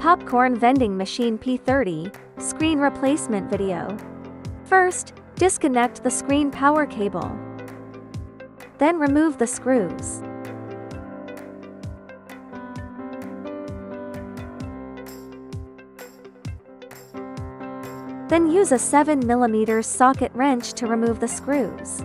Popcorn vending machine P30, screen replacement video. First, disconnect the screen power cable. Then remove the screws. Then use a 7mm socket wrench to remove the screws.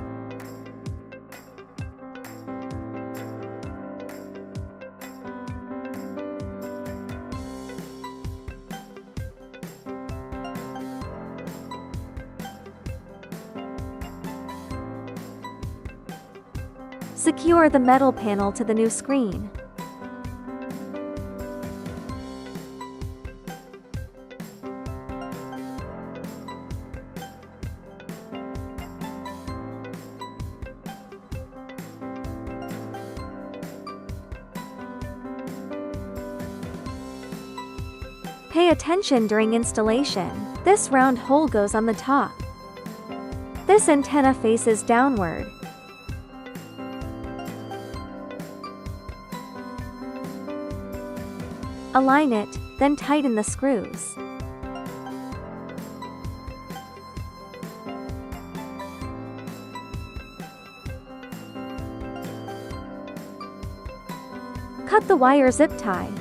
Secure the metal panel to the new screen. Pay attention during installation. This round hole goes on the top. This antenna faces downward. Align it, then tighten the screws. Cut the wire zip tie.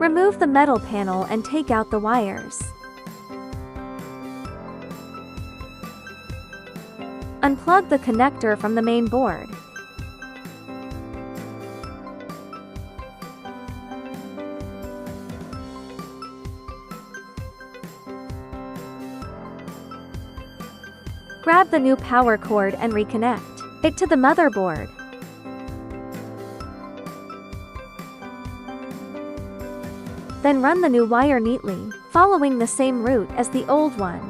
Remove the metal panel and take out the wires. Unplug the connector from the main board. Grab the new power cord and reconnect it to the motherboard. Then run the new wire neatly, following the same route as the old one.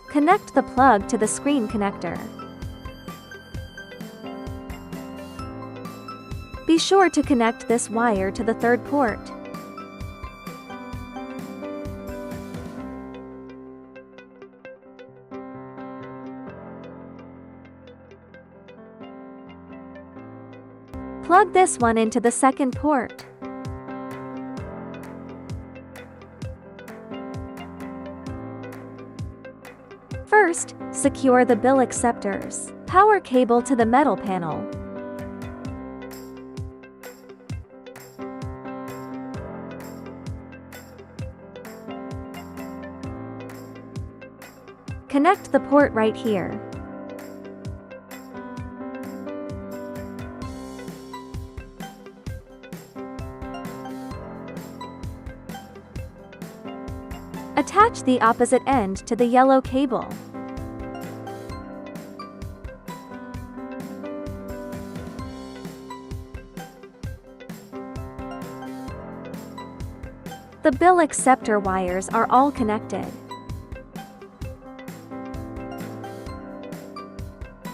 Connect the plug to the screen connector. Be sure to connect this wire to the third port. Plug this one into the second port. First, secure the bill acceptors. Power cable to the metal panel. Connect the port right here. Attach the opposite end to the yellow cable. The bill acceptor wires are all connected.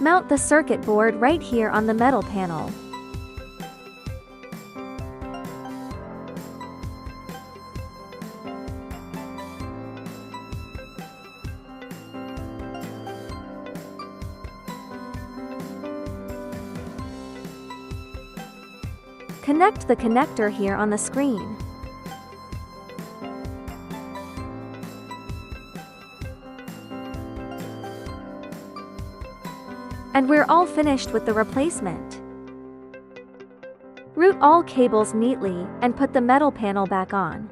Mount the circuit board right here on the metal panel. Connect the connector here on the screen. And we're all finished with the replacement. Route all cables neatly and put the metal panel back on.